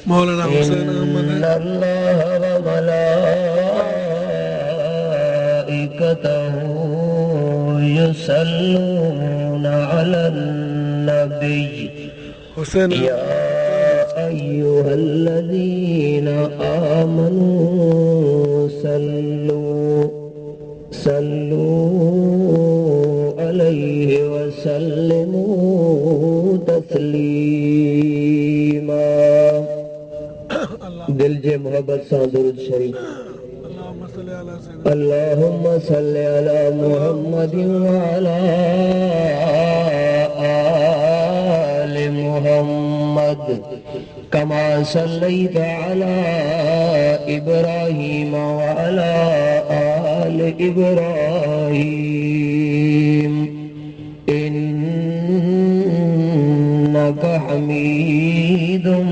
मौलाना हुसैन अहमद इन्नल्लाह व मलाइकतहू युसल्लूना अलन नबी हुसैन या अय्युहल्लज़ीना आमनू सल्लू अलैहि वसल्लिमू तस्लीमा। दिल जे मोहब्बत सां दुरूद शरीफ। अल्लाहुम्मा सल्लि अला मुहम्मदिन व अला आलि मुहम्मद कमा सल्लैता अला इब्राहीम व अला आलि इब्राहीम इन्नका हमीदुम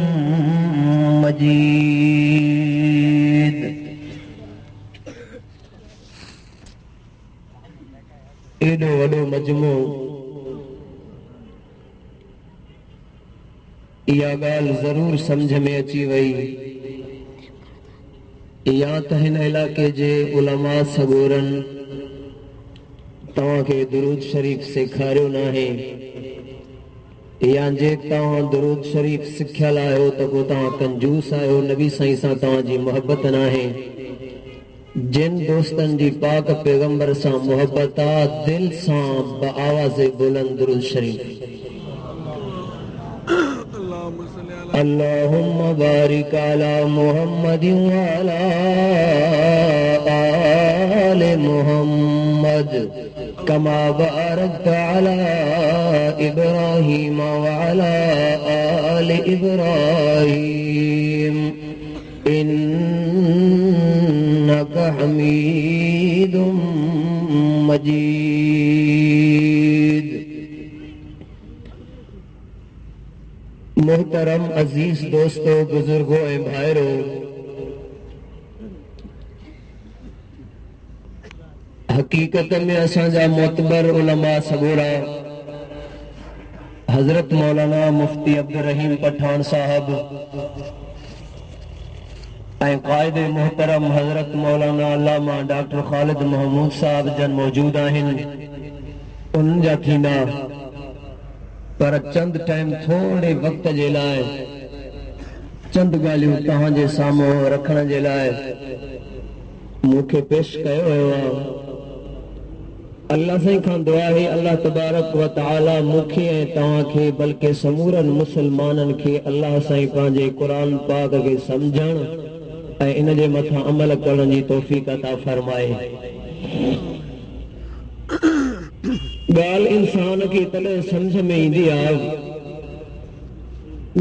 मजीद। एडो वडो मजमू इहा ॻाल्हि ज़रूर सम्झ में अची वई या त हिन इलाइक़े जे उलमा सगोरनि तव्हांखे दुरूद शरीफ़ सेखारियो न आहे या जे तव्हां दुरूद शरीफ़ सिखियल आहियो त पोइ तव्हां कंजूस आहियो, नबी साईं सां तव्हांजी मोहबत न आहे। जिन दोस्तनि जी पाक पैगंबर सां मोहबत आहे दिल सां बआवाज़े बुलंद दुरूद शरीफ़। अल्लाहुम्मा बारिक अला मुहम्मदिन व अला आलि मुहम्मद कमा बारकता अला इब्राहीम व अला आलि इब्राहीम इन्नका हमीदुम मजीद। मोहतरम अजीज दोस्तों, बुजुर्गों ए भाइरों, हकीकत में असांजा मोतबर उलमा सगोरा हजरत मौलाना मुफ्ती अब्दुल रहीम पठान साहब ऐं कायद मोहतरम हजरत मौलाना अल्लामा डॉक्टर ख़ालिद महमूद साहब जन मौजूद आहिनि। उन्हनि जा थींदा पर चंद टाइम थोड़े वक्त जे लाइ चंद ॻाल्हियूं तव्हांजे साम्हूं रखण जे लाइ मूंखे पेश कयो वियो आहे। अल्लाह साईं खां दुआ आहे अल्लाह तबारक व तआला मूंखे ऐं तव्हांखे बल्कि समूरनि मुस्लमाननि खे अल्लाह साईं पंहिंजे क़ुरान पाक खे सम्झण ऐं इन जे मथां अमल करण जी तौफ़ीक़ अता फरमाए। ॻाल्हि इंसान खे तॾहिं सम्झ में ईंदी आहे,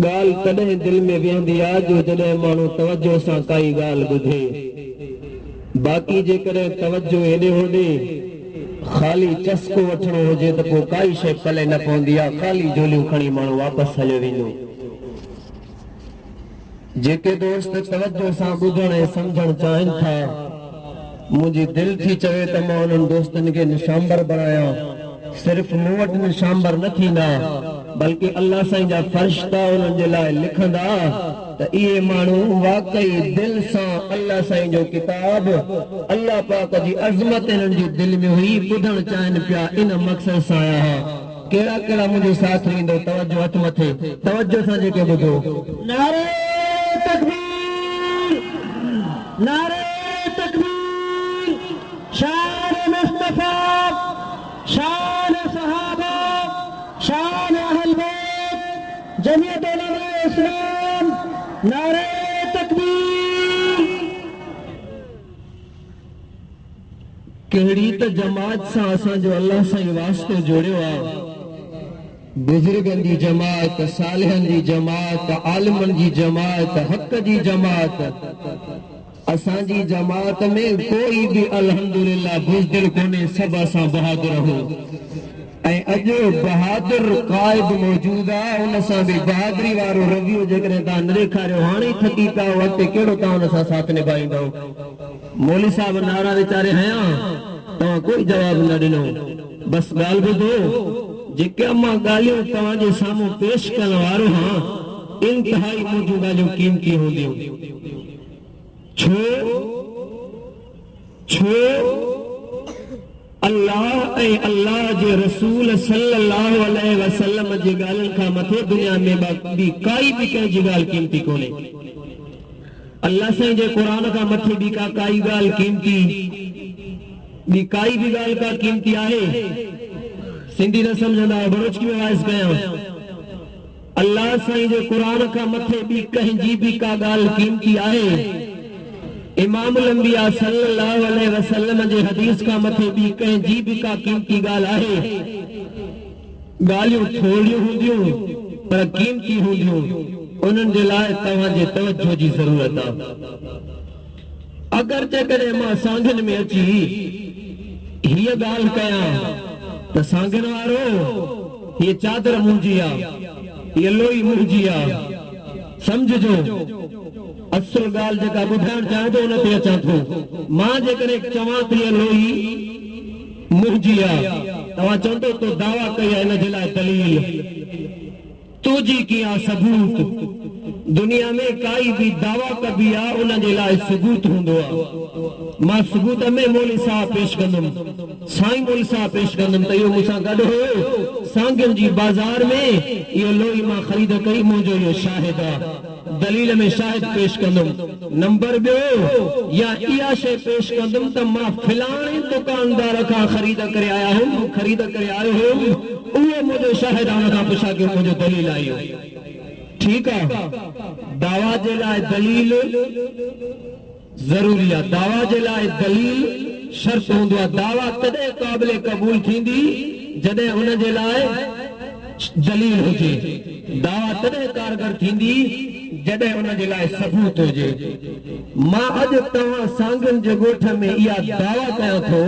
ॻाल्हि तॾहिं दिल में वेहंदी आहे जो जॾहिं माण्हू तवज्जो सां काई ॻाल्हि ॿुधे। बाक़ी जेकॾहिं तवज्जो हेॾे होॾे ख़ाली चस्को वठणो हुजे त पोइ काई शइ पले न पवंदी आहे, ख़ाली झोलियूं खणी माण्हू वापसि हलियो वेंदो। जेके दोस्त तवज्जो सां ॿुधण ऐं सम्झण चाहिनि था, मुंहिंजी दिलि थी चवे त मां उन्हनि दोस्तनि खे निशांबर बणायां। सिर्फ़ मूं वटि निशांबर न थींदा बल्कि अल्लाह साईं जा फरिश्ता उन्हनि जे लाइ लिखंदा त इहे माण्हू वाकई दिल सां अल्लाह साईं जो किताब अल्लाह पाक जी अज़मत इन्हनि जी दिलि में हुई, ॿुधण चाहिनि पिया, इन मक़सद सां आया हुआ। कहिड़ा कहिड़ा मुंहिंजो साथ ॾींदो? तवज्जो हथ मथे, तवज्जो सां जेके ॿुधो। नारे तकबीर, नारे तकबीर, शान मुस्तफा, शान सहाबा, शान अहल बैत, जमीयत उलमा इस्लाम, नारे तकबीर। कहिड़ी त जमात सां असांजो अल्लाह साईं वास्तो जोड़ियो आहे। बुजुर्गनि जी जमात, सालिहनि जी जमात, आलिमनि जी जमात, हक़ जी जमात। असांजी जमात में कोई भी अल्हम्दुलिल्लाह बुज़दिल कोन्हे, सब असां बहादुर आहियूं। ऐं अॼु बहादुर क़ाइद मौजूद आहे, उन सां बि बहादुरी वारो रवैयो जेकॾहिं तव्हां न ॾेखारियो, हाणे ई थकी पिया अॻिते कहिड़ो तव्हां हुन सां साथ निभाईंदव? मौली साहब नारा वीचारे हयां, तव्हां कोई जवाब न ॾिनो। बसि ॻाल्हि ॿुधो, जेके मां ॻाल्हियूं तव्हांजे साम्हूं पेश करण वारो हां, इंतहाई मौजूदा जो कीमती होंदियूं छो छो अल्लाह ऐं अल्लाह जे रसूल सल्लल्लाहु अलैहि वसल्लम जी ॻाल्हियुनि खां मथे दुनिया में ॿी काई बि कंहिंजी ॻाल्हि क़ीमती कोन्हे। अल्लाह साईं जे क़ुरान खां मथे ॿी काई ॻाल्हि क़ीमती ॿी काई बि ॻाल्हि का क़ीमती आहे? सिंधी न सम्झंदा बरोचकी में वाइस कयां। अल्लाह साईं जे क़ुरान खां मथे ॿी कंहिंजी बि का ॻाल्हि क़ीमती आहे? इमामुल अंबिया सल्लल्लाहु अलैहि वसल्लम जे हदीस का मथे भी कंहिंजी भी का कीमती ॻाल्हि आहे? ॻाल्हियूं थोड़ियूं हूंदियूं पर कीमती हूंदियूं, उन्हनि जे लाइ तव्हांजे तवज्जो जी ज़रूरत आहे। अगर जेकॾहिं मां सांगन में अची हीअ ॻाल्हि कयां त सांगन वारो हीअ चादर मुंहिंजी आहे, हीअ लोई मुंहिंजी आहे, समझजो असल गाल जेका ॿुधाइण चाहियां थो उन ते अचां थो। मां जेकॾहिं चवां थी लोई मुंहिंजी आहे, तव्हां चवंदो तो दावा कई आहे, हिन जे लाइ दलील तुंहिंजी कीअं आहे सबूत? दुनिया में काई भी दावा कबी आहे उन जे लाइ सबूत हूंदो आहे। मां सबूत में मौली साहब पेश कंदुमि, साईं मौली साहब पेश कंदुमि त इहो मूंसां गॾु हुयो सांगन जी बाज़ार में, इहो लोई मां ख़रीद कई, मुंहिंजो इहो शाहिद आहे। दलील में शाहिद पेश कंदुमि। नंबर ॿियो या इहा शइ पेश कंदुमि त मां फिलाणे दुकानदार खां ख़रीद करे आया हुउमि, ख़रीद करे आयो हुउमि, उहो मुंहिंजो शाहिद आहे, हुन खां पुछा कि मुंहिंजो दलील आयो। ठीक है, दावा जे लाइ दलील जरूरी आहे, दावा जे लाइ दलील शर्त हूंदो आहे। दावा तॾहिं क़ाबिल क़बूल थींदी जॾहिं हुन जे लाइ दलील हुजे, दावा तॾहिं कारगर थींदी जॾहिं हुन जे लाइ सबूत हुजे। मां अॼु तव्हां सांगन जे ॻोठ में इहा दावा कयां थो,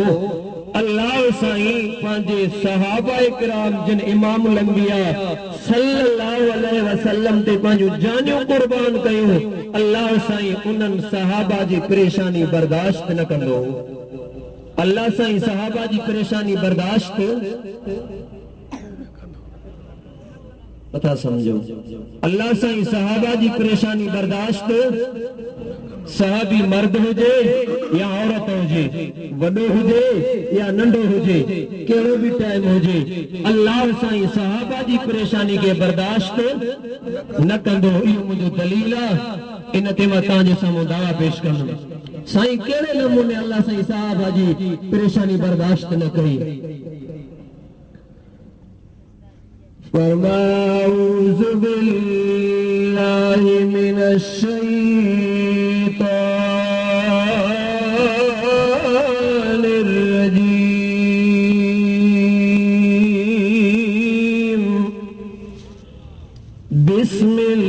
अल्लाह साईं पंहिंजे सहाबा किराम जिन इमामुल अंबिया सल्लल्लाहु अलैहि वसल्लम ते पंहिंजूं जानियूं कुर्बान कयूं, अल्लाह साईं उन्हनि सहाबा जी परेशानी बर्दाश्त न कंदो। अल्लाह साईं सहाबा जी परेशानी बर्दाश्त पता समझो, अल्लाह साईं सहाबा जी परेशानी बर्दाश्त, सहाबी मर्द हुजे या औरत हुजे, वॾो हुजे या नंढो हुजे, कहिड़ो भी टाइम हुजे, अल्लाह साईं सहाबा जी परेशानी के बर्दाश्त न कंदो। इहो मुंहिंजो दलील आहे, इन ते मां तव्हांजे साम्हूं दावा पेश कंदुमि। साईं कहिड़े नमूने अल्लाह साईं सहाबा जी परेशानी बर्दाश्त न कई? फरमाऊज़ु बिल्लाहि मिनश शैतानिर रजीम, बिस्मिल्लाहिर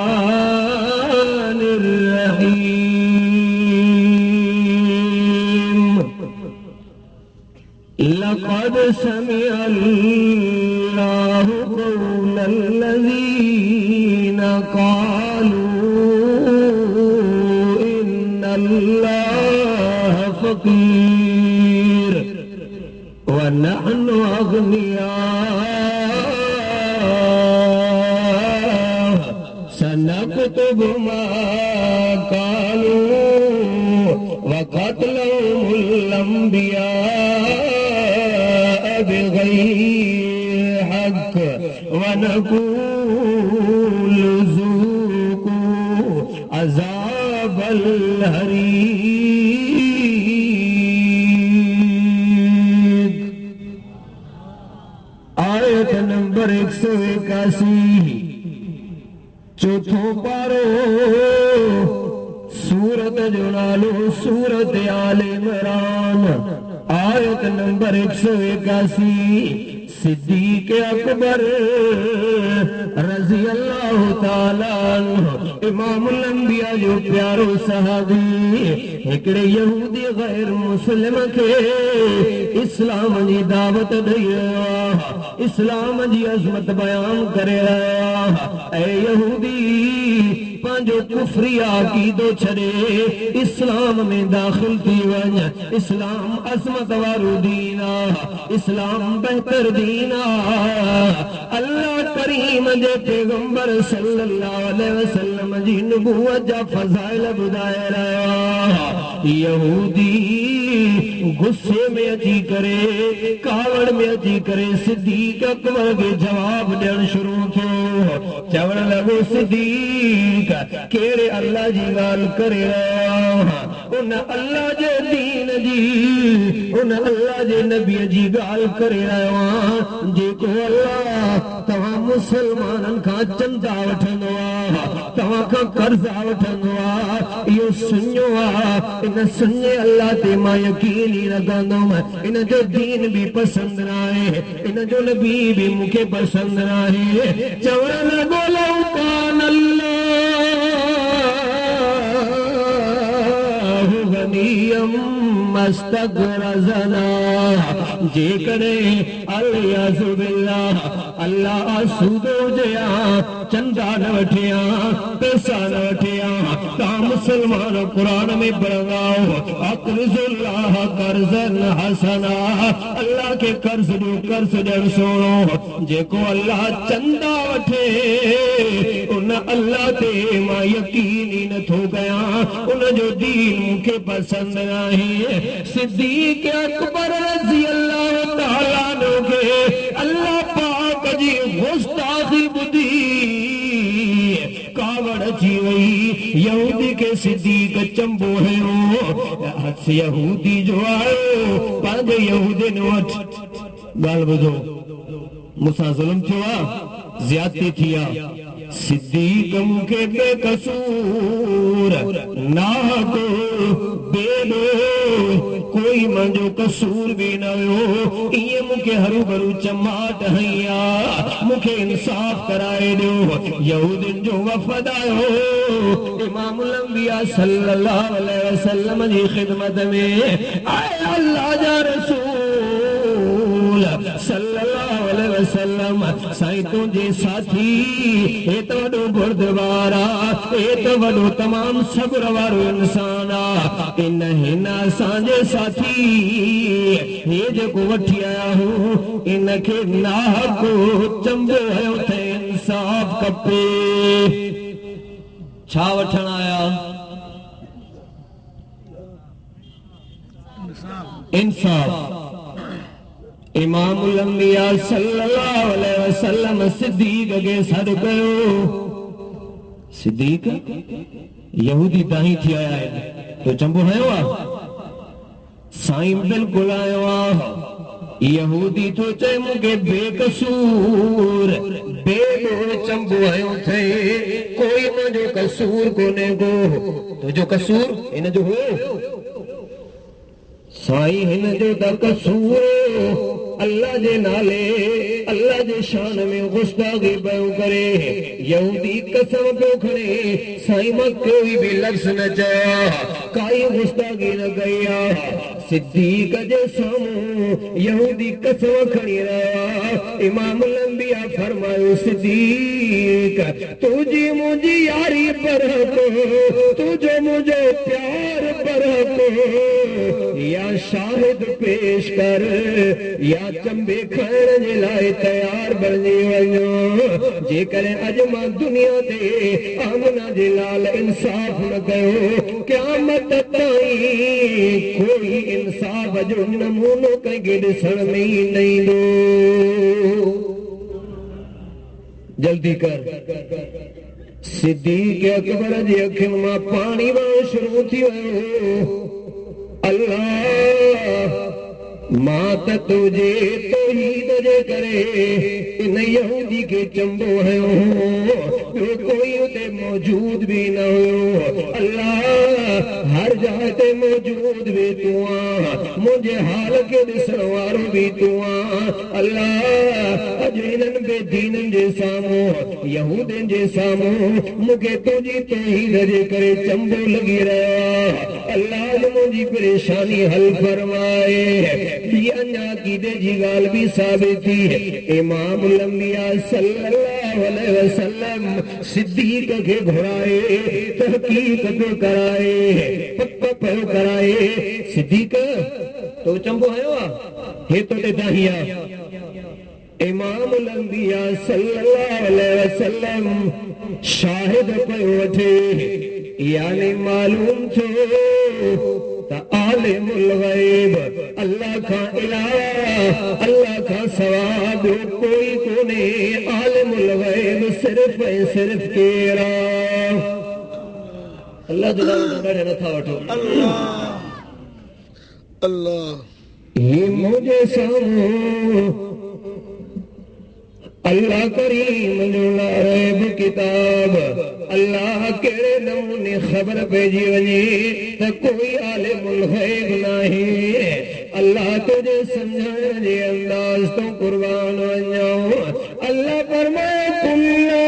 रहमानिर रहीम। लक़द समिअल्लाहु क़ौलल्लज़ीना क़ालू इन्नल्लाह फ़क़ीर व नहनु अग़निया सनक्तुबु मा क़ालू व क़त्लहुमुल अंबिया बिग़ैरि हक़ व नक़ूलु ज़ूक़ू अज़ाबल हरीक़। आयत नंबर 181, चौथों पारो, सूरत जो नालो सूरत आल इमरान। आयत नंबर 181, सिद्दीक़ अकबर रज़ी अल्लाह ताला अन्हु इमामुल अंबिया जो प्यारो सहाबी हिकिड़े यहूदी गैर मुस्लिम के इस्लाम जी दावत ॾेई रहियो आहे, इस्लाम जी अज़मत बयान करे रहियो आहे। ऐ यहूदी पंहिंजो कुफरी अक़ीदो छॾे इस्लाम में दाख़िल थी वञ। इस्लाम अज़मत वारो दीन आहे, इस्लाम बहितर दीन आहे। अल्लाह करीम जे पैगंबर सल्लल्लाहु अलैहि वसल्लम जी नबूवत जा फज़ाइल ॿुधाए रहिया। यहूदी गुस्से में अची करे, कावड़ में अची करे सिद्दीक़ अकबर खे जवाब ॾियणु शुरू थियो। चवण लॻो, सिद्दीक़ कहिड़े अल्लाह जी ॻाल्हि करे रहिया? उन अल्लाह जे दीन जी, उन अल्लाह जे नबीअ जी ॻाल्हि करे रहियो आहियां जेको अल्लाह तव्हां मुसलमाननि खां चंदा वठंदो आहे, तव्हां खां कर्ज़ा वठंदो आहे। इहो सुञो आहे, इन सुञे अल्लाह ते मां यकीन ई रखंदुमि। इन जो दीन बि पसंदि न आहे, इन जो नबी बि मूंखे पसंदि न आहे। चवण लॻो, लौ कान गनीयम मस्तग़रज़ना, जेकॾहिं अलियाज़ु बिल्लाह अल्लाह आसूदो हुजे चंदा न वठे पैसा न वठे तव्हां मुसलमान क़ुरान में पढ़ंदा अक़रिज़ुल्लाह कर्ज़न हसना, अल्लाह खे कर्ज़ ॾियो, कर्ज़ ॾियणु सुहिणो। जेको अल्लाह चंदा वठे उन अल्लाह ते मां यकीन ई नथो कयां, उन जो दीन मूंखे पसंदि न आहे। सिद्दीक़ अकबर रज़ी अल्लाह तआला अन्हु खे अल्लाह पाक जी गुस्ताखी ॿुधी कावड़ अची वई। यहूदी खे सिद्दीक़ चंबो हयो। हथ यहूदी जो आयो पंहिंजे यहूदियुनि वटि, ॻाल्हि ॿुधो, मूंसां ज़ुल्म थियो आहे, ज़्यादती थी आहे। सिद्दीक़ मूंखे बेकसूर नाहक बेॾो कोई मुंहिंजो कसूर बि न हुयो, ईअं मूंखे हरू भरू चमाट हई आहे, मूंखे इंसाफ़ कराए ॾियो। यहूदियुनि जो वफ़द आयो इमामुल अंबिया सल्लल्लाहु अलैहि वसल्लम जी ख़िदमत में। आए अल्लाह जा रसूल सल्लल्लाहु अलैहि वसल्लम, साईं तुंहिंजे साथी एत वॾो बुर्दवार आहे, एत वॾो तमामु सब्र वारो इंसान आहे। हिन असांजे साथी हे जेको वठी आया हूं इनखे नाहक चंबो हयो थे, इंसाफ़ खपे। छा वठण आया? इंसाफ़। इमामुल अंबिया सल्लल्लाहु अलैहि वसल्लम सिद्दीक़ खे सॾु कयो। सिद्दीक़ यहूदी दाही थी आया आहिनि, तो चंबो हयो आहे? साईं बिल्कुलु आयो आहे। यहूदी तो चए मूंखे बेकसूर बेॾो चंबो हयो थे, कोई मुंहिंजो कसूर कोन्हे को, तुंहिंजो कसूर हिन जो हो? साईं हिन जो त कसूर अल्लाह जे नाले अल्लाह जे शान में गुस्ताखी पियो करे। यहूदी कसम पियो खणे, साईं मां कोई बि लफ़्ज़ न चया, काई गुस्ताखी न कई आहे। सिद्दीक़ जे साम्हूं यहूदी कसम खणी रहिया। इमामुल अंबिया फरमायो, सिद्दीक़ तुंहिंजी मुंहिंजी यारी बरहक, तुंहिंजो मुंहिंजो प्यार बरहक, या शाहिद पेश कर या चंबे खाइण जे लाइ तयार बणिजी वञो। जेकॾहिं अॼु मां दुनिया ते आमना जे लाल इंसाफ़ न कयो, क़यामत ताईं कोई इंसाफ़ जो नमूनो कंहिंखे ॾिसण में ई न ईंदो। जल्दी कर। सिद्दीक़ अकबर जी अखियुनि मां पाणी वहणु शुरू थी वियो। अल्लाह मां त तुंहिंजे तौहीद जे करे इन यहूदी खे चंबो हयो, ॿियो कोई उते मौजूद बि न हुयो। अल्लाह हर जाइ ते मौजूद बि तूं आहीं, मुंहिंजे हाल खे ॾिसण वारो बि तूं आहीं। अल्लाह अॼु हिननि बेदीननि जे साम्हूं यहूदियुनि जे साम्हूं मूंखे तुंहिंजी तौहीद जे करे चंबो लॻी रहियो। अल्लाह मुंहिंजी परेशानी हल फरमाए। अन्या कीदे जी गाल भी साबित थी। इमाम अंबिया सल्लल्लाहु अलैहि वसल्लम सिद्दीक के घुराए तहकीक पे कराए पक्का पे कराए। सिद्दीक तो चंबो है वा हे तो ते दाहिया। इमाम अंबिया सल्लल्लाहु अलैहि वसल्लम शाहिद पे वठे यानी मालूम थो आलिमुल गैब अल्लाह का इलावा अल्लाह का सवाब कोई कोने। आलिमुल गैब सिर्फ सिर्फ केरा अल्लाह जो ॾाढे नथा वठो। अल्लाह अल्लाह ये मुझे साम्हूं अल्लाह करीम जो लारैब किताब अल्लाह केड़े नमूने खबर भेजी वञे त कोई आलिमुल गैब नहीं। अल्लाह तुझे समझाने जे अंदाज तो कुर्बान वञो। अल्लाह फरमाए कुल्ला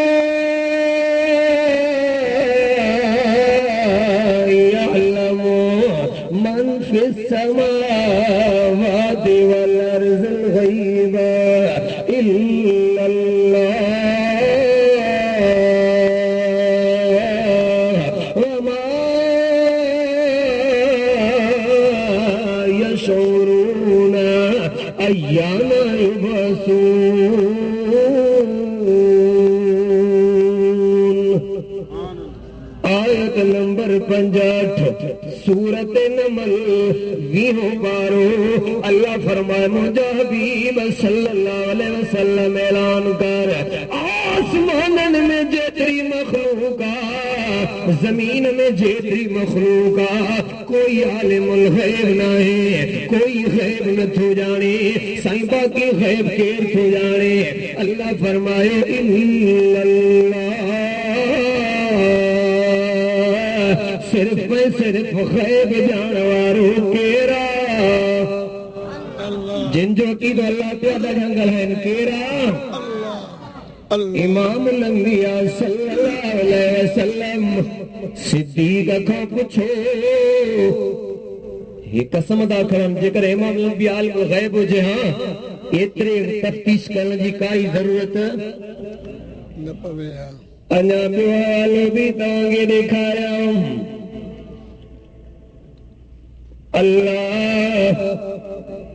यअलमु मन फिस समावाति वल अर्ज़िल गैबा आयत नंबर 58 सूरत नमल 20 बारो। अल्लाह फरमाए मुझे हबीब सल्लल्लाहु अलैहि वसल्लम ऐलान कर आसमानन में जेतरी मखलूका जमीन में जेतरी मखलूका कोई आलिमुल गैब नहीं। कोई गैब न थो जाने साईं बाकी गैब केर थो जाने। अल्लाह फरमाए इल्लल्लाह सिर्फ सिर्फ गैब जानवारो केरा जिन जो की तो अल्लाह प्यादा जंगल है केरा। इमाम अंबिया सल्लल्लाहु अलैहि वसल्लम सिद्दीक का पूछो ये कसम दा करम जेकर इमाम अंबिया आलिमुल गैब हुजे हां एतरे तफ्तीश करण जी काई जरूरत न पवे। अञा ॿियो हाल बि तव्हांखे ॾेखारियां। अल्लाह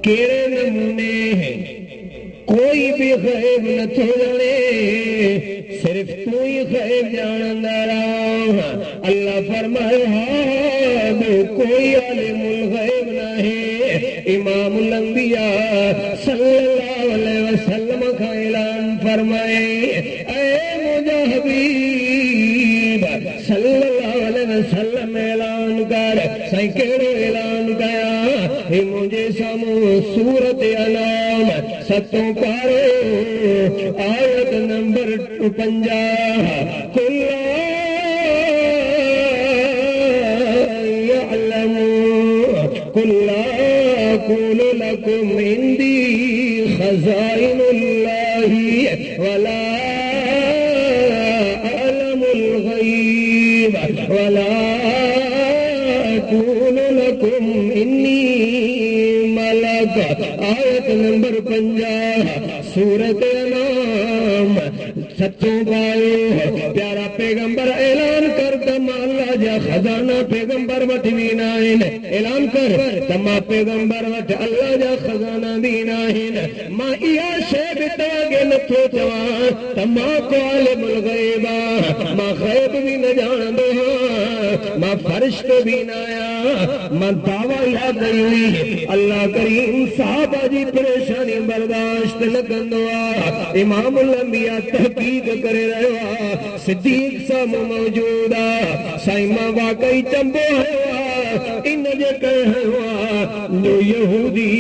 केड़े नमूने कोई भी गैब न थो जाने सिर्फ तू ही गैब जानंदा रह। अल्लाह फरमाए कोई आलिमुल गैब नहीं। इमाम अंबिया सल्लल्लाहु अलैहि वसल्लम का ऐलान फरमाए ऐ मुझे हबीब सल्लल्लाहु अलैहि वसल्लम ऐलान कर साईं केड़ो ऐलान कया हे मुझे साम्हूं सूरत अनाम 7 पारो आयत नंबर 50 कुल्ला यअलमु कुल्ला अक़ूलु लकुम इंदी खज़ाइनुल्लाहि वला अअलमुल गैब वला अक़ूलु लकुम इन्नी मलक। आयत नंबर 50 सूरत अनाम 7 पारो प्यारा पैगंबर ऐलान कर तमा अल्लाह जा खजाना पैगंबर वटि भी न आहिनि। ऐलान कर तमा पैगंबर वटि अल्लाह जा खजाना भी न आहिनि। मां इहा शइ बि तव्हांखे नथो चवां त मां को आलिमुल गैब आहियां। मां गैब भी न जानंदो आहियां मां फरिश्तो भी न आहियां। मां दावा इहा कई हुई अल्लाह करीम साहबा जी परेशानी बर्दाश्त न कंदो आहे। इमाम अंबिया तहकीक करे रहियो आहे सिद्दीक साम्हूं मौजूद आहे साईं मां वाकई चंबो आयो आहे इन जे कयो आहे जो यहूदी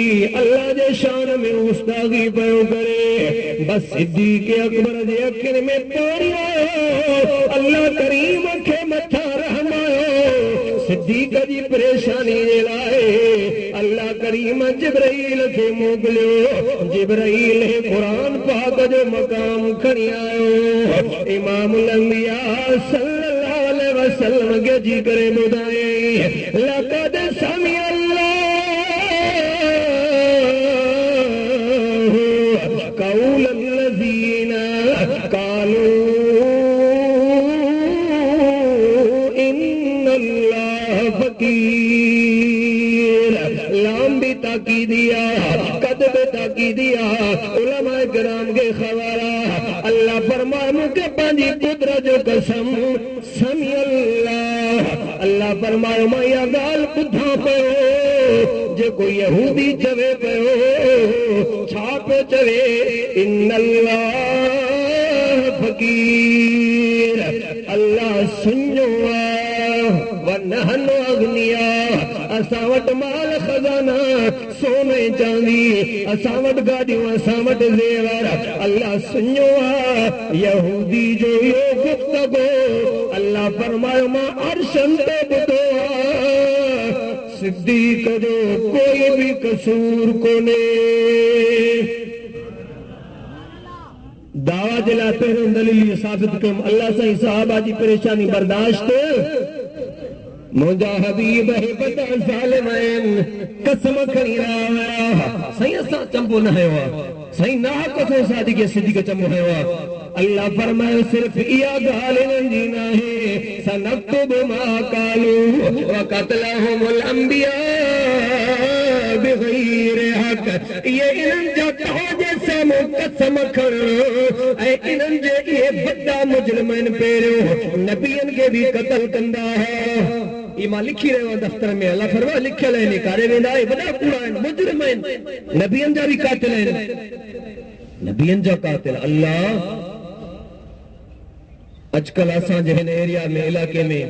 अल्लाह जे शान में गुस्ताखी पियो करे बस सिद्दीक अकबर जे अखियुनि में पाणी आयो। अल्लाह करीम खे मथा रहमायो सिद्दीक जी परेशानी जे लाइ अल्लाह करीम जिब्राइल खे मोकिलियो। जिब्राइल क़ुरान पाक जो मकाम खणी आयो। इमाम अंबिया सल्लल्लाहु अलैहि वसल्लम खे जी करे ॿुधाए लक़द समी अल्लाह कद बेटा की दिया उलमा किराम के खबरा अल्लाह फरमाए मुके पांजी कुदरत जो कसम समी अल्लाह फरमाए माया गाल बुधा पे जे कोई यहूदी चवे पे छाप चवे इन्नल्लाह फकीर अल्लाह सुनो वनहनु अग्निया असां वटि माल खजाना सोने चांदी असां वटि गाड़ियूं असां वटि ज़ेवर अल्लाह सुनो यहूदी जो यो गुफ्तगो अल्लाह फरमायो मां अर्शन ते ॿुधो सिद्दीक़ जो कोई भी कसूर कोने दावा जे लाइ पहिरियों दलील साबित कयुमि अल्लाह साईं सहाबा जी परेशानी बर्दाश्त मुंहिंजा हबीब हिबत ज़ालिम आहिनि कसम खणी रहिया साईं असां चंबो न हयो आहे साईं नाहक सां सादिक सिद्दीक़ चंबो हयो आहे अल्लाह फरमायो सिर्फ इहा ॻाल्हि इन्हनि जी नाहे सनक्तुबु मा क़ालू व क़त्लहुमुल अंबिया बिग़ैरि हक़ ये इन्हनि जा तव्हांजे साम्हूं कसम खणणु ऐं इन्हनि जे इहे वॾा मुजरिम आहिनि पहिरियों नबियनि खे बि क़त्ल कंदा हुआ ये मां लिखी रहियो आहियां दफ़्तर में अल्लाह फरमाए लिखियल आहिनि कारे वेंदा वॾा कूड़ा आहिनि मुजरिम आहिनि नबियनि जा बि कातिल आहिनि नबियनि जा कातिल अल्लाह अजकल असांजे हिन एरिया में इलाके में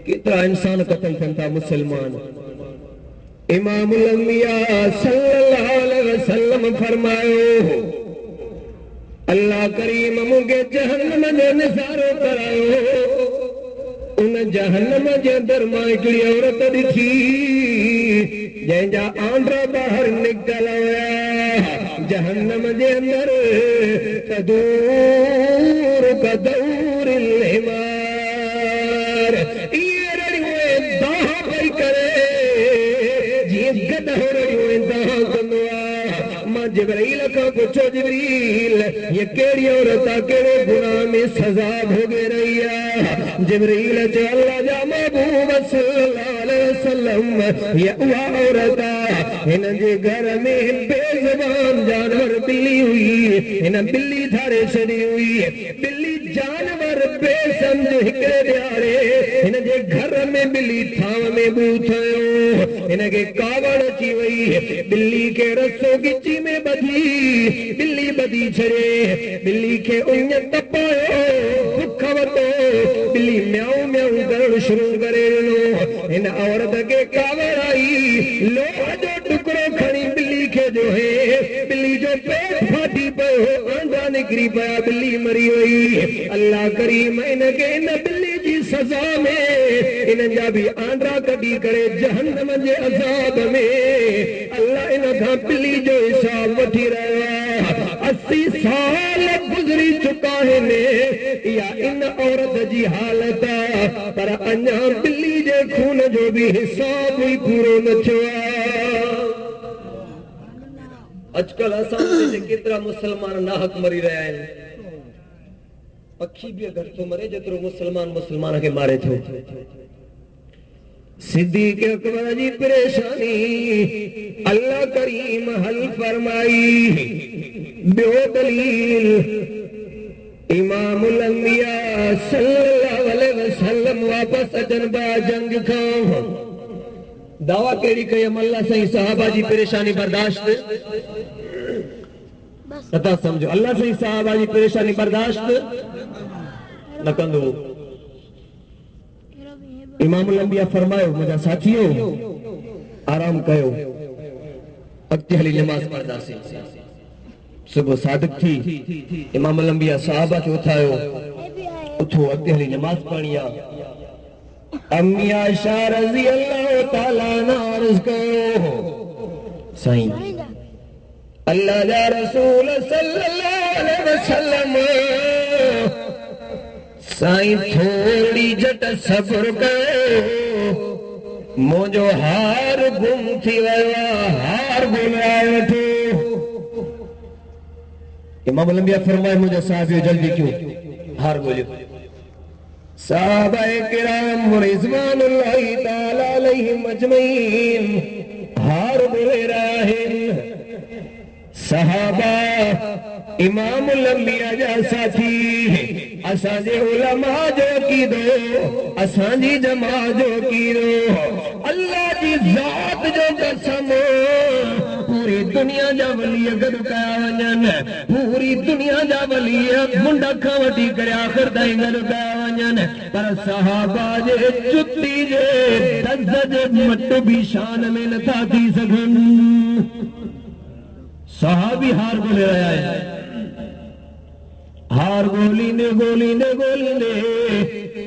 केतिरा इंसान क़त्ल थियनि था मुसलमान इमामुल अंबिया सल्लल्लाहु अलैहि वसल्लम फरमायो अल्लाह करीम मूंखे जहन्नम जो निसारो करायो उन जहन्नम जे अंदर मां हिकिड़ी औरत ॾिठी जंहिंजा आंड्रा ॿाहिरि निकल विया जहन्नम जे अंदर तदूर कदूर हिमार इहे रड़ियूं दाह पई करे जीअं गदहो रड़ियूं दाह कंदो आहे मां जिब्रील खां पुछो जिब्रील ये कहिड़ी औरत आहे कहिड़े गुनाह में सज़ा भोगे रही आहे जिब्रील जो अल्लाह जा महबूब सल्लल्लाहु अलैहि वसल्लम ये उहा औरत आहे हिन जे घर में बेज़बान जानवर बिल्ली हुई हिन बिल्ली धारे छॾी हुई बिल्ली जानवर बेसमझ हिकिड़े ॾियारे हिन जे घर में बिल्ली थांव में बू थियो हिन खे कावड़ अची वई बिल्ली खे रसो गिची में ॿधी बिल्ली ॿधी छॾे बिल्ली खे उञ तपायो बुख वरितो बिल्ली म्याऊं म्याऊं करणु शुरू करे ॾिनो हिन औरत खे कावड़ आई लोह जो टुकड़ो खणी बिल्ली खे जो है बिल्ली जो पेट फाटी पियो आंडा निकिरी पिया बिल्ली मरी वई अल्लाह करीम इनखे इन बिल्ली जी सज़ा में इन्हनि जा बि आंडा कढी करे जहन्नम जे अज़ाब में अल्लाह इन खां बिल्ली जो हिसाब वठी रहियो आहे 80 साल गुज़री चुका आहिनि इहा इन औरत जी हालत आहे पर अञा बिल्ली जे खून जो बि हिसाब ई पूरो न थियो आहे अजकल असां केतिरा मुसलमान नाहक मरी रहिया आहिनि पखी बि घटि थो मरे जेतिरो मुसलमान खे मारे थो सिद्दीक़ अकबर जी परेशानी अल्लाह करीम हल फरमाई ॿियो दलील इमामुल अंबिया सल्लल्लाहु अलैहि वसल्लम वापस अचनि बा जंग खां दावा कहिड़ी कई अल्लाह साईं सहाबा जी परेशानी बर्दाश्त नथा समझो अल्लाह साईं सहाबा जी परेशानी बर्दाश्त न कंदो इमामुल अंबिया फरमायो मुंहिंजा साथियो आराम कयो अॻिते हली नमाज़ पढ़ंदासीं सुबुह सादिक थी इमामुल अंबिया सहाबा खे उथायो उथो अॻिते हली नमाज़ पढ़णी आहे अम्मी आयशा रज़ी अल्लाह ताला अन्हा अर्ज़ कयो साईं अल्लाह जा रसूल सल्लल्लाहु अलैहि वसल्लम साईं थोड़ी झट सब्र कयो मुंहिंजो हार गुम थी वियो आहे हार ॻोल्हाए वठो इमामुल अंबिया फरमाए मुंहिंजा साहिब जल्दी कयो हार ॻोल्हियो साहबाए किराम रिज़वानुल्लाहि ताला अलैहिम अजमईन हार बोले रहे सहाबा इमाम लंबिया जैसा थी असांजे उलमा जो की दो असांजी जमा जो की दो अल्लाह की जात जो कसम पूरी दुनिया जा वली गॾु कया वञनि पूरी दुनिया जा वली मुंड खां वठी करे आख़िर ताईं गॾु कया वञनि पर सहाबा जे जुती जे दज़ जे मट बि शान में नथा थी सघनि सहाबी हार ॻोल्हे रहिया आहिनि हार ॻोल्हींदे ॻोल्हींदे ॻोल्हींदे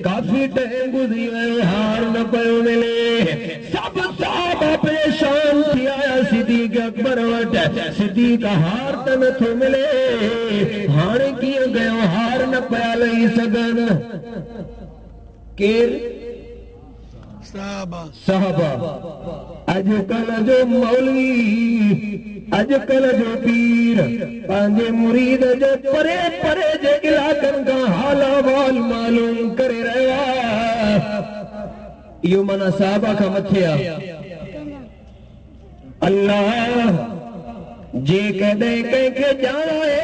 काफ़ी टाइम गुज़री वियो हार न पियो मिले सभु सहाबा परेशान थी आया सिद्दीक़ अकबर वटि सिद्दीक़ हार त नथो मिले हाणे कीअं कयूं हार न पिया लही सघनि केरु साहबा अॼुकल्ह जो मौलवी अॼुकल्ह जो पीर पंहिंजे मुरीद जो परे परे जे इलाइक़नि खां हाल अहवाल मालूम करे रहियो आहे इहो माना साहबा खां मथे आहे अल्लाह जेकॾहिं कंहिंखे ॼाणाए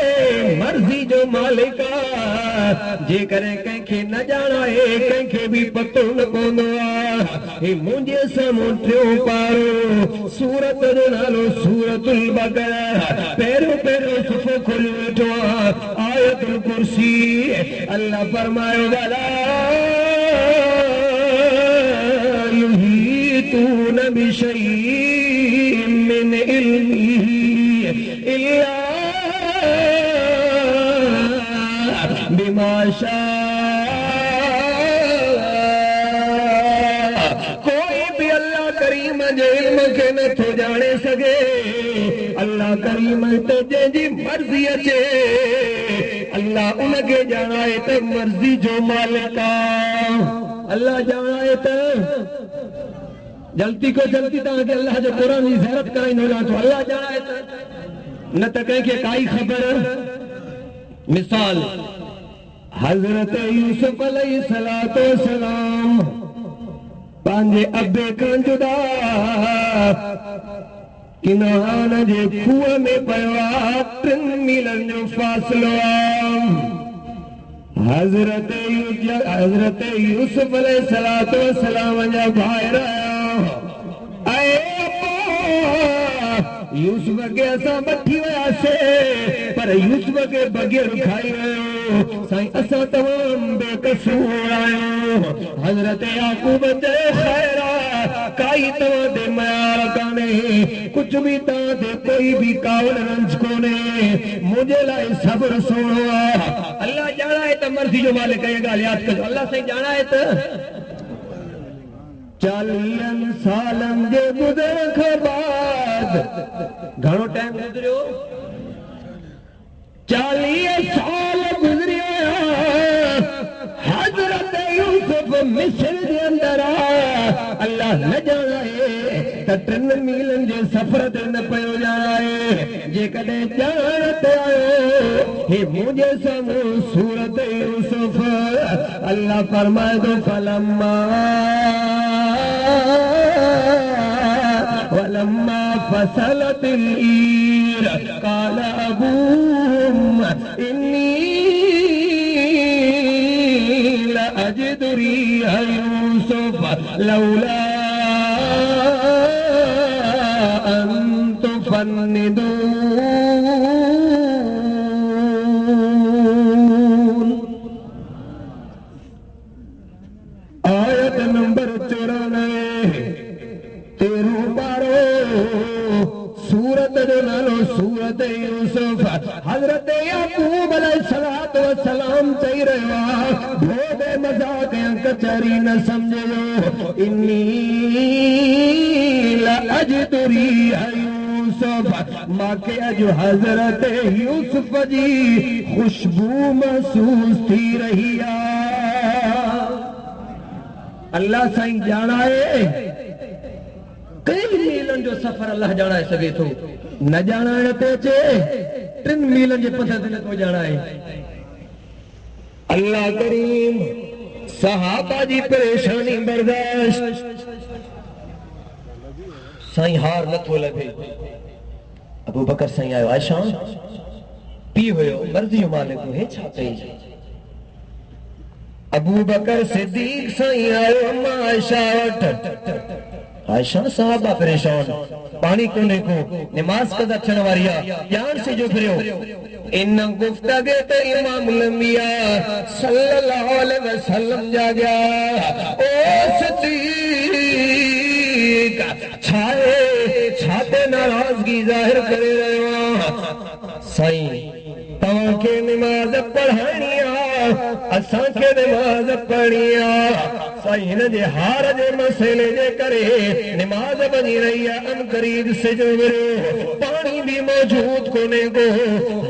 मर्ज़ी जो मालिक आहे जेकॾहिं कंहिंखे न ॼाणाए कंहिंखे बि पतो न पवंदो आहे मुंहिंजे साम्हूं टियों पारो सूरत जो नालो सूरतुल बक़रा पहिरियों पहिरियों सुफ़ो खोले वेठो आहे आयतुल कुर्सी अल्लाह फरमायो भला युहीतून बिशैइन मिन इल्मिही इल्ला बिमा कोई भी अल्लाह करीम जे इल्म खे नथो ॼाणे सघे अल्लाह करीम ते जंहिंजी मर्ज़ी अचे अल्लाह उनखे ॼाणाए त मर्ज़ी जो मालिक आहे अल्लाह ॼाणाए त जल्दी को जल्दी तव्हांखे अल्लाह जो क़ुर जी ज़ियारत कराईंदो वञां अल्लाह ॼाणाए त न त कंहिंखे काई ख़बर मिसाल हज़रत यूसुफ अलैहिस्सलातो सलाम पंहिंजे अबे खां जुदा किनान जे खूह में पियो आहे 3 मीलनि जो फ़ासिलो आहे हज़रत यूसुफ अलैहिस्सलातो सलाम जा भाइर यूसुफ के असां वठी वियासीं पर यूसुफ के बग़ैर खाई वियो साईं असां तमामु बेकसूर आहियूं हज़रत याकूब चयो ख़ैर काई तव्हां ते मयार कान्हे कुझु बि तव्हां ते कोई बि कावल रंज कोन्हे मुंहिंजे लाइ सब्र सुहिणो आहे अल्लाह ॼाणाए त मर्ज़ी जो मालिक इहा ॻाल्हि यादि कजो अल्लाह साईं ॼाणाए त 40 सालनि जे गुज़रण खां बाद घणो टाइम गुज़रियो 40 साल गुज़री विया हज़रत यूसुफ मिस्र जे अंदर अल्लाह न ॼाणाए त 3 मीलनि जे सफ़र ते न पियो ॼाणाए जेकॾहिं ॼाण ते आयो हे मुंहिंजे साम्हूं सूरत यूसुफ अल्लाह फरमाए थो फलम्मा ولما فصلت العير قال أبوهم إني لأجد ريح يوسف لولا أن تفندون آية नंबर 94 सूरत जो नालो सूरत यूसुफ हज़रत याकूब अलैहिस्सलातु वस्सलाम चई रहियो आहे भोदे मज़ाक़ या कचहरी न सम्झो इन्नी लअजिदु रीह यूसुफ मांखे अॼु हज़रत यूसुफ जी खुशबू महसूस थी रही आहे अल्लाह साईं ॼाणाए कई मीलनि जो सफ़र अल्लाह ॼाणाए सघे थो न ॼाणाइण ते अचे 3 मीलनि जे पंध ते नथो ॼाणाए अल्लाह करीम सहाबा जी परेशानी बर्दाश्त साईं हार नथो लभे। अबू बकर साईं आयो, आयशा पी हुयो मर्ज़ी जो मालिक हे छा कई। अबू बकर सिद्दीक साईं आयो अम्मा आयशा वट। आयशा साहबा परेशान, पानी कोने को, नमाज कदा अचण वारी आ, ध्यान से जो फिरियो। इन गुफ्तगू ते इमाम लंबिया सल्लल्लाहु अलैहि वसल्लम जाग्या। ओ सिद्दीक छाते नाराजगी जाहिर करे रहियो। साईं तव्हां खे नमाज पढ़ाइणी आ, असां खे नमाज पढ़णी आ। साईं हिन जे हार जे मसइले जे करे नमाज वञी रही आहे। अन करीब सिजो विरियो, पाणी बि मौजूद कोन्हे को,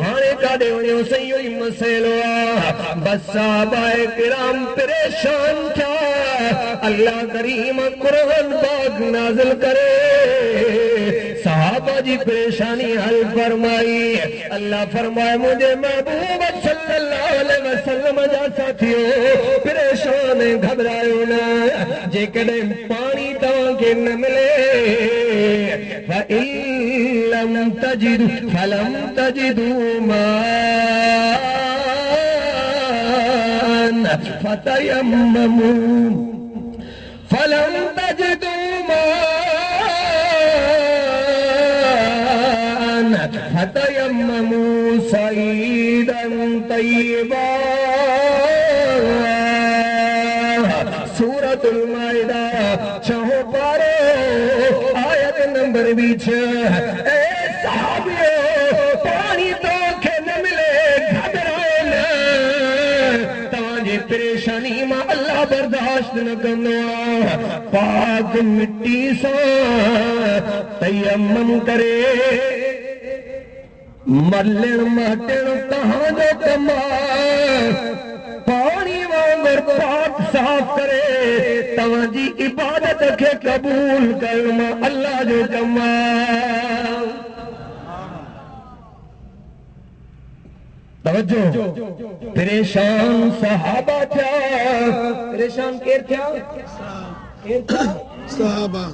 हाणे काॾे वञो साईं इहो ई मसइलो आहे। बस साहबाए किराम परेशान थिया। अल्लाह करीम कुरान पाक नाज़िल करे सहाबा जी परेशानी हल फरमाई। अल्लाह फरमाए मुझे महबूब सल्लल्लाहु अलैहि वसल्लम जा साथियो परेशान घबरायो न। जेकॾहिं पानी तव्हां खे न मिले फइल्लम तजिदु फलम तजिदु मान फतयम्ममू फलम तजिदु फतयम्ममू सईदन तय्यबा। सूरतुल माइदा 6 पारो आयत नंबर 20। ए साहबियो पानी तो खे न मिले घबराए न, तव्हांजी परेशानी मां अल्लाह बर्दाश्त न कंदो। पाक मिट्टी सां तयम्मम करे मलण मटण तव्हांजो कम आहे। पाणी वांगुर पाक साफ़ करे तव्हांजी इबादत खे क़बूल करण मां अल्लाह जो कम आहे। तवज्जो, परेशान सहाबा थिया। परेशान केर थिया? साहबा।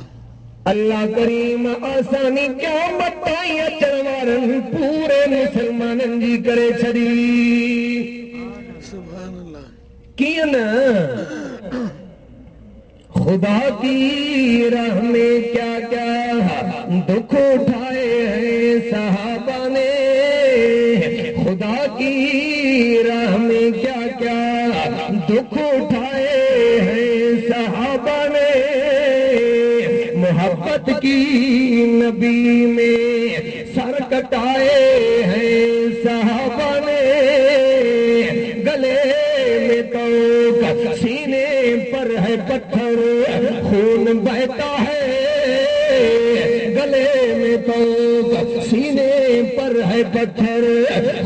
अल्लाह करीम आसानी क़यामत ताईं अचण वारनि पूरे मुसलमाननि जी करे छॾी। सुभान अल्लाह। कीअं न, खुदा की राह में क्या क्या दुख उठाए हैं सहाबा ने। खुदा की राह में क्या क्या दुख उठाए हैं सहाबा ने। मोहब्बत की नबी में सर कटाए हैं सहाबा ने। गले में तो सीने पर है पत्थर खून बहता है। गले में तो सीने पर है पत्थर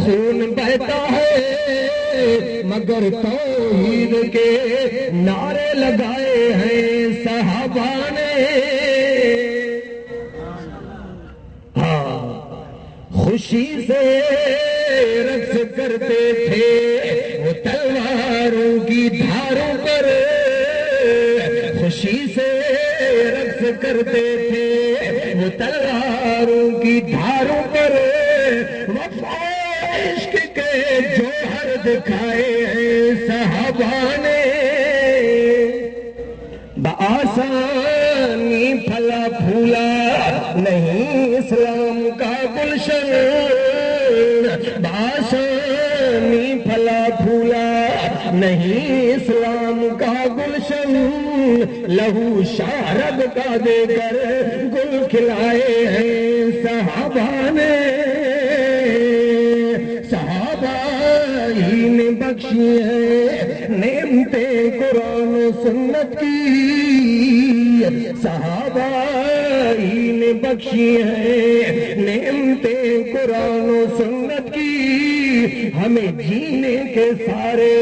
खून बहता है। मगर तौहीद के नारे लगाए हैं सहाबा ने। खुशी से रक्स करते थे वो तलवारों की धारों पर। खुशी से रक्स करते थे वो तलवारों की धारों पर। इश्क के जौहर दिखाए हैं सहाबा ने। आसानी फला फूला नहीं इस्लाम का गुलशन। आसानी फला फूला नहीं इस्लाम का गुलशन। लहू शारब का देकर गुल खिलाए हैं सहाबा ने। सहाबा ही ने बख्शी है नेमते कुरान सुन्नत की। सहाबा ही ने बख्शी है नेमते कुरान सुन्नत की। हमें जीने के सारे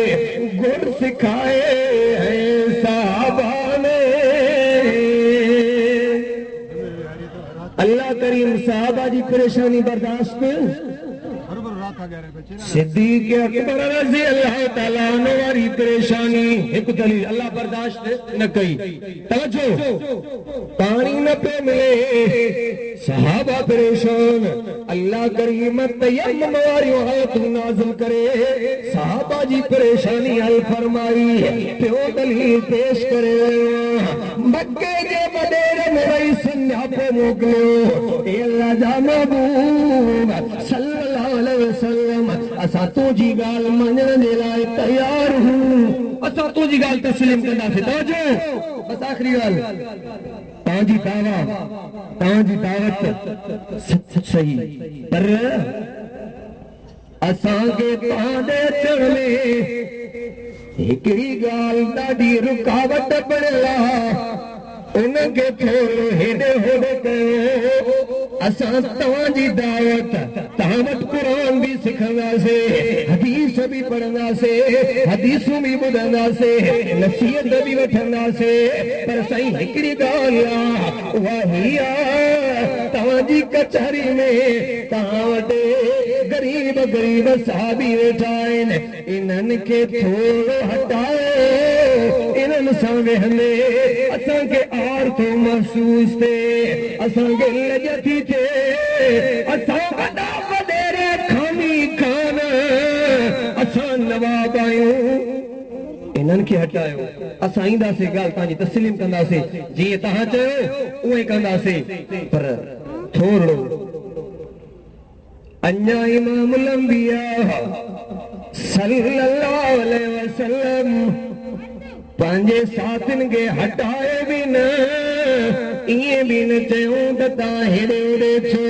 गुण सिखाए हैं सहाबा ने। अल्लाह करीम सहाबा जी परेशानी बर्दाश्त सिद्दीक़ अकबर रज़ी अल्लाह ताला अन्हु वारी परेशानी एक दलील अल्लाह बर्दाश्त न कई तवज्जो पानी न पे मिले सहाबा परेशान अल्लाह करीम तयम्मुम वारी आयत नाज़िल करे सहाबा जी परेशानी हल फरमाई पियो दलील पेश करे मक्के जे वडेरे में रही संजापो मोकिलियो ए अल्लाह जा महबूब सल्लल्लाहु अलैहि वसल्लम असां तुंहिंजी ॻाल्हि मञण जे लाइ तयार हूं असां तुंहिंजी ॻाल्हि तस्लीम कंदासीं तवज्जो बस आख़िरी ॻाल्हि तव्हांजी दावत सही पर असांखे तव्हांजे अचण में हिकिड़ी ॻाल्हि ॾाढी रुकावट पड़ियल आहे उनखे थोरो हेॾे होॾे कयो असां तव्हांजी दावत तव्हां वटि क़ुरान बि सिखंदासीं हदीस बि पढ़ंदासीं हदीसूं बि ॿुधंदासीं नसीहत बि वठंदासीं पर साईं हिकिड़ी ॻाल्हि आहे उहा ही आहे तव्हांजी कचहरी में तव्हां वटि गरीब साहबी वेठा आहिनि इन्हनि खे थोरो हटायो इन्हनि सां वेहंदे असांखे आर थो महसूस थिए असांखे लॼ थी थिए असां वॾा वॾेरा खामी खान असां नवाब आहियूं इन्हनि खे हटायो असां ईंदासीं ॻाल्हि तव्हांजी तस्लीम कंदासीं जीअं तव्हां चयो उहो ई कंदासीं पर थोरो अञा इमामुल अंबिया सल्लल्लाहु अलैहि वसल्लम पंहिंजे साथियुनि खे हटाए बि न ईअं बि न चयूं त तव्हां हेॾे होॾे छो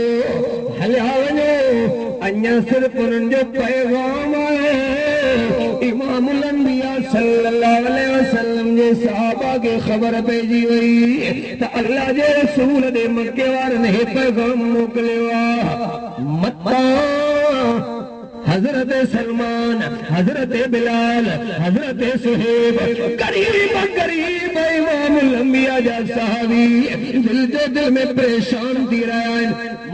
हलिया वञो अञा सिर्फ़ उन्हनि जो पैगाम आहे इमामुल अंबिया सल्लल्लाहु अलैहि वसल्लम जे सहाबा खे ख़बर पइजी वई त अल्लाह जे रसूल ॾे मके वारनि हे पैगाम मोकिलियो आहे मता हजरत सलमान हजरत बिलाल हजरत सुहेब गरीब इमामुल अंबिया जा सहाबी दिल जो दिल में परेशान थी रहा है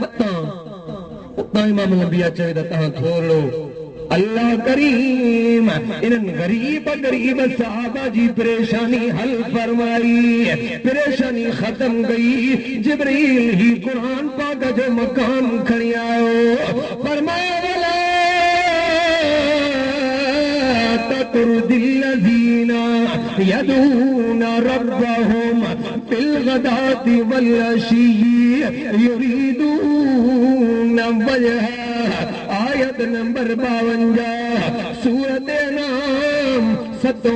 मता इमामुल अंबिया चवे त तव्हां थोरो अल्लाह करीम इन्हनि गरीब सहाबा जी परेशानी हल फरमाई परेशानी खत्म गई जिब्रील ही कुरान पाक जो मकाम खणी आयो फरमाया الذين يدعون ربهم بالغداة والعشي يريدون وجهه آيت नंबर 52 सूरत नाम 7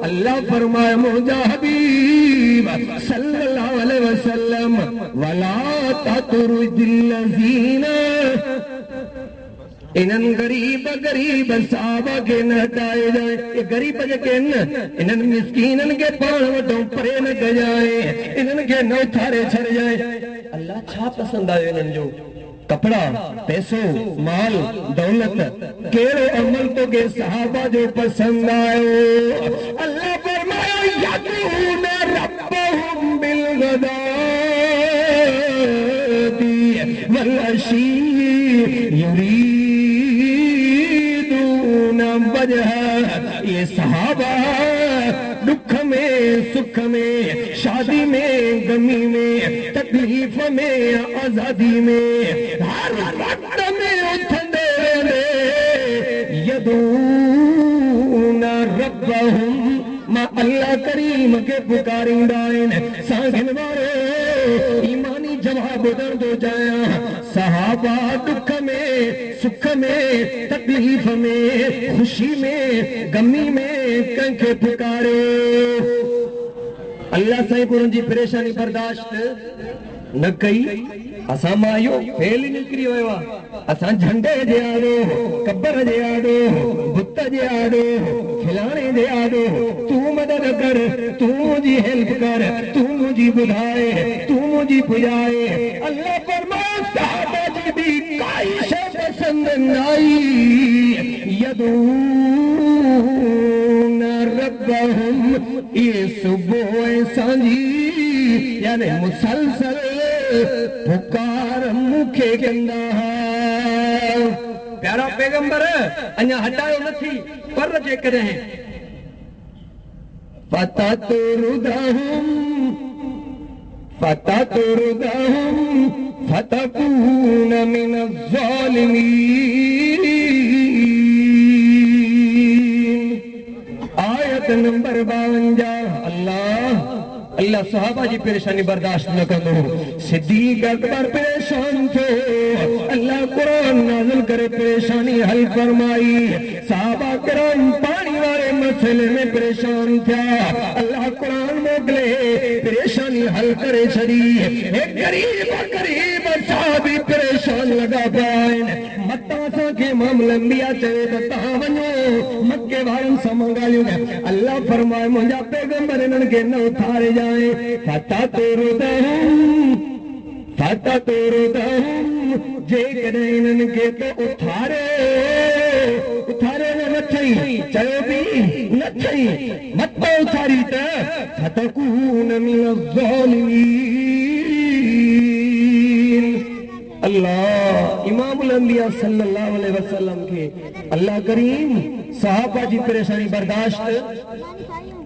अल्लाह फरमाए मुझा हबीब सल्लल्लाहु अलैहि वसल्लम वला ततरुदिल्लज़ीन इन्हनि गरीब साहबा खे न हटाए जाए ये गरीब जेके इन्हनि मिस्कीननि खे पाण वटो परे न कजाए इन्हनि खे न उथारे छॾिजाए अल्लाह छा पसंदि आयो इन्हनि जो कपड़ा पैसो माल दौलत कहिड़ो अमल तोखे सहाबा जो पसंदि आयो अल्लाह फरमायो यदून रब्बहुम बिलगदाती वलअशी ये सहाबा दुख में सुख में शादी में गमी में तकलीफ में आजादी में हर वक्त में उथंदे यदून रब्बहुम मां अल्लाह करीम के पुकारींदा आहिनि सांगन वारो ईमानी जवाब ॿुधण थो चाहियां सहाबा दुख में सुख में तकलीफ में खुशी में गमी में कंहिंखे पुकारियो अल्लाह साईं पुरनि जी परेशानी बर्दाश्त न कई असां मां इहो फेल निकिरी वियो आहे असां झंडे जे आॾो कबर जे आॾो बुत जे आॾो खिलाणे जे आॾो तूं मदद कर तूं मुंहिंजी हेल्प कर तूं मुंहिंजी ॿुधाए तूं मुंहिंजी पुॼाए अल्लाह फरमाए सहाबा जी बि काई शइ पसंदि न आई यदून रब्बहुम ये सुबुह सांझी यानी मुसलसल पुकार मूंखे कंदा प्यारा पैगंबर अञा हटायो नथी पर जे करें फततुरुदहुम फतकून मिनज़्ज़ालिमीन। आयत नंबर 52। अल्लाह सहाबा जी परेशानी बर्दाश्त न कंदो। सिद्दीक अकबर परेशान थे, अल्लाह कुरान नाज़िल करे परेशानी हल फरमाई। सहाबा किराम पानी वाले मसले में परेशान था, अल्लाह कुरान मोकले परेशानी हल करे छड़ी। एक गरीब साहबी परेशान लगा पाइन मत्ता सा के मामले मिया चवे त ता वञो मक्के वारन सां मंगालियो। अल्लाह फरमाए मुंहिंजा पैगंबर इन्हनि खे न उथारे जाए। फततुरुदहुम जेकॾहिं इन्हनि खे तो उथारे न थई चयो बि न थई मत उथारी त फतकून मिनज़्ज़ालिमीन। अल्लाह इमामुल अंबिया सल्लल्लाहु अलैहि वसल्लम के अल्लाह करीम सहाबा जी परेशानी बर्दाश्त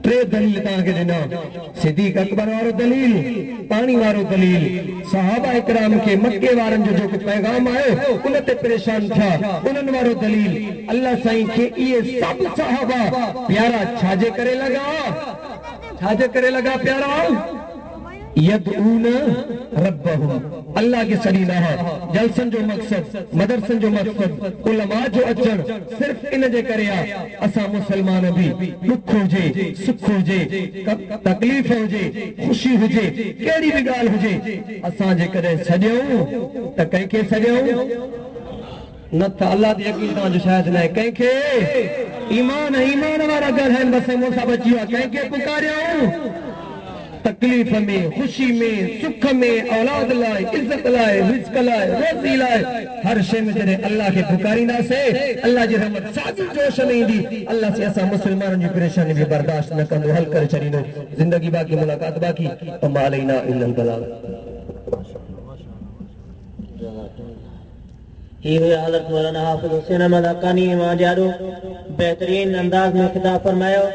टे दलील तव्हांखे ॾिना। सिद्दीक अकबर वारो दलील, पानी वारो दलील, सहाबा इकराम के मक्के वारन जो जेको पैगाम आयो उन ते परेशान था उन्हनि वारो दलील। अल्लाह साईं खे इहे सब सहाबा प्यारा छाजे करे लगा प्यारा यदऊन रब्बहुम अल्लाह के सलीला जलसन जो मकसद मदरसन जो मकसद उलमा जो अचण सिर्फ इन जे करे असा मुसलमान भी दुख हुजे सुख हुजे तकलीफ हुजे खुशी हुजे केड़ी भी गाल हुजे असा जे करे सजऊं त कंहिंखे सजऊं न त अल्लाह दी यकीन जो शायद न कंहिंखे ईमान वारा घर है बस मूंसा बची विया कंहिंखे पुकारियूं तकलीफ में खुशी में सुख में औलाद लाए इज्जत लाए रिज़्क लाए रोज़ी लाए हर शे में जने अल्लाह के पुकारींदा से अल्लाह जी रहमत साजी जोश में ईंदी। अल्लाह से असा मुसलमानन जी परेशानी भी बर्दाश्त न कंदो हल करे छडींदो। जिंदगी बाकी मुलाकात बाकी अमा अलैना इल्लल बलाग। ये हुए हज़रत मौलाना हाफिज़ हुसैन अहमद हक्कानी मां जारो बेहतरीन अंदाज में खिताब फरमायो।